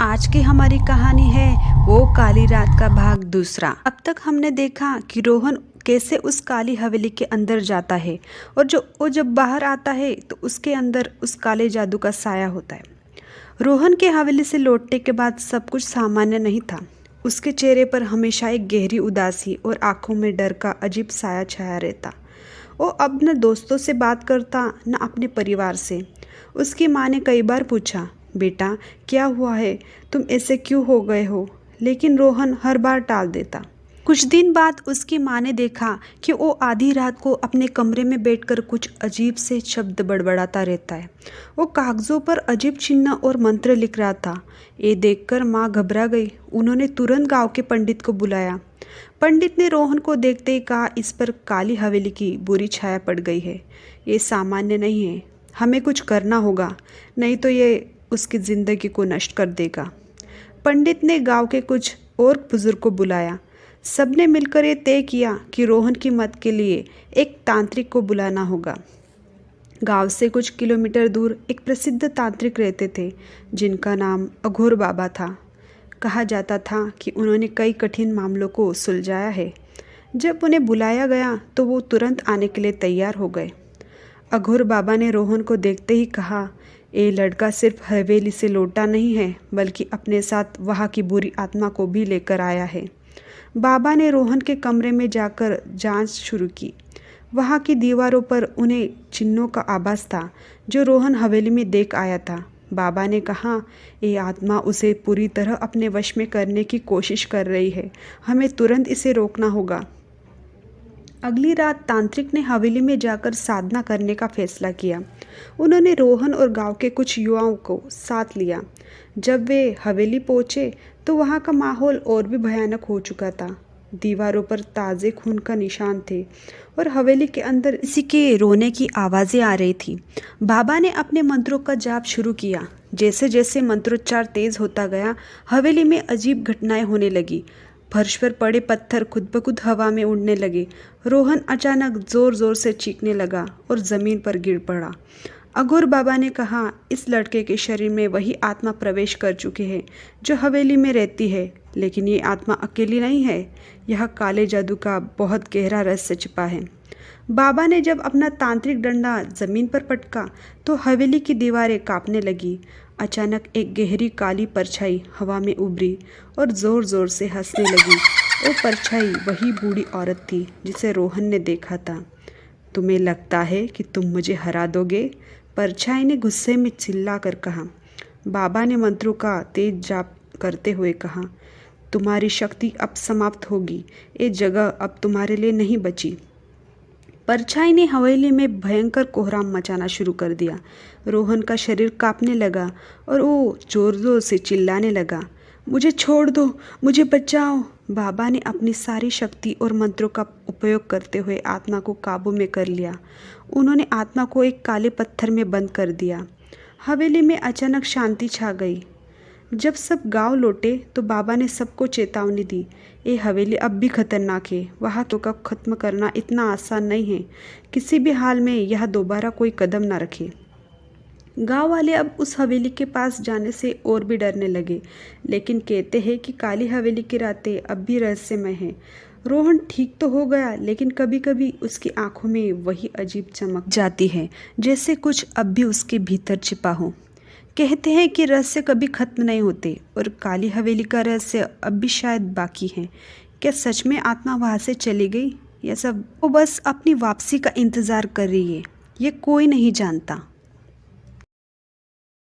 आज की हमारी कहानी है वो काली रात का भाग दूसरा। अब तक हमने देखा कि रोहन कैसे उस काली हवेली के अंदर जाता है और वो जब बाहर आता है तो उसके अंदर उस काले जादू का साया होता है। रोहन के हवेली से लौटने के बाद सब कुछ सामान्य नहीं था। उसके चेहरे पर हमेशा एक गहरी उदासी और आंखों में डर का अजीब साया छाया रहता। वो अब न दोस्तों से बात करता न अपने परिवार से। उसकी माँ ने कई बार पूछा, बेटा क्या हुआ है, तुम ऐसे क्यों हो गए हो, लेकिन रोहन हर बार टाल देता। कुछ दिन बाद उसकी माँ ने देखा कि वो आधी रात को अपने कमरे में बैठकर कुछ अजीब से शब्द बड़बड़ाता रहता है। वो कागज़ों पर अजीब चिन्ह और मंत्र लिख रहा था। ये देखकर माँ घबरा गई। उन्होंने तुरंत गांव के पंडित को बुलाया। पंडित ने रोहन को देखते ही कहा, इस पर काली हवेली की बुरी छाया पड़ गई है। ये सामान्य नहीं है, हमें कुछ करना होगा, नहीं तो ये उसकी ज़िंदगी को नष्ट कर देगा। पंडित ने गांव के कुछ और बुजुर्ग को बुलाया। सबने मिलकर ये तय किया कि रोहन की मदद के लिए एक तांत्रिक को बुलाना होगा। गांव से कुछ किलोमीटर दूर एक प्रसिद्ध तांत्रिक रहते थे जिनका नाम अघोर बाबा था। कहा जाता था कि उन्होंने कई कठिन मामलों को सुलझाया है। जब उन्हें बुलाया गया तो वो तुरंत आने के लिए तैयार हो गए। अघोर बाबा ने रोहन को देखते ही कहा, ये लड़का सिर्फ हवेली से लौटा नहीं है बल्कि अपने साथ वहाँ की बुरी आत्मा को भी लेकर आया है। बाबा ने रोहन के कमरे में जाकर जांच शुरू की। वहाँ की दीवारों पर उन्हें चिन्हों का आभास था जो रोहन हवेली में देख आया था। बाबा ने कहा, ये आत्मा उसे पूरी तरह अपने वश में करने की कोशिश कर रही है, हमें तुरंत इसे रोकना होगा। अगली रात तांत्रिक ने हवेली में जाकर साधना करने का फैसला किया। उन्होंने रोहन और गांव के कुछ युवाओं को साथ लिया। जब वे हवेली पहुंचे तो वहां का माहौल और भी भयानक हो चुका था। दीवारों पर ताज़े खून का निशान थे और हवेली के अंदर किसी के रोने की आवाज़ें आ रही थी। बाबा ने अपने मंत्रों का जाप शुरू किया। जैसे जैसे मंत्रोच्चार तेज होता गया, हवेली में अजीब घटनाएं होने लगी। फर्श पर पड़े पत्थर खुद ब खुद हवा में उड़ने लगे। रोहन अचानक जोर जोर से चीखने लगा और ज़मीन पर गिर पड़ा। अघोर बाबा ने कहा, इस लड़के के शरीर में वही आत्मा प्रवेश कर चुकी है जो हवेली में रहती है, लेकिन ये आत्मा अकेली नहीं है। यह काले जादू का बहुत गहरा रहस्य छिपा है। बाबा ने जब अपना तांत्रिक डंडा जमीन पर पटका तो हवेली की दीवारें कांपने लगी। अचानक एक गहरी काली परछाई हवा में उभरी और जोर जोर से हंसने लगी। वो परछाई वही बूढ़ी औरत थी जिसे रोहन ने देखा था। तुम्हें लगता है कि तुम मुझे हरा दोगे? परछाई ने गुस्से में चिल्ला कर कहा। बाबा ने मंत्रों का तेज जाप करते हुए कहा, तुम्हारी शक्ति अब समाप्त होगी, ये जगह अब तुम्हारे लिए नहीं बची। परछाई ने हवेली में भयंकर कोहराम मचाना शुरू कर दिया। रोहन का शरीर कांपने लगा और वो जोर जोर से चिल्लाने लगा, मुझे छोड़ दो, मुझे बचाओ। बाबा ने अपनी सारी शक्ति और मंत्रों का उपयोग करते हुए आत्मा को काबू में कर लिया। उन्होंने आत्मा को एक काले पत्थर में बंद कर दिया। हवेली में अचानक शांति छा गई। जब सब गांव लौटे तो बाबा ने सबको चेतावनी दी, ये हवेली अब भी खतरनाक है, वहाँ तो का खत्म करना इतना आसान नहीं है। किसी भी हाल में यह दोबारा कोई कदम ना रखे। गांव वाले अब उस हवेली के पास जाने से और भी डरने लगे, लेकिन कहते हैं कि काली हवेली की रातें अब भी रहस्यमय हैं। रोहन ठीक तो हो गया, लेकिन कभी कभी उसकी आंखों में वही अजीब चमक जाती है जैसे कुछ अब भी उसके भीतर छिपा हो। कहते हैं कि रहस्य कभी खत्म नहीं होते और काली हवेली का रहस्य अब भी शायद बाकी है। क्या सच में आत्मा वहाँ से चली गई या सब वो बस अपनी वापसी का इंतज़ार कर रही है? ये कोई नहीं जानता।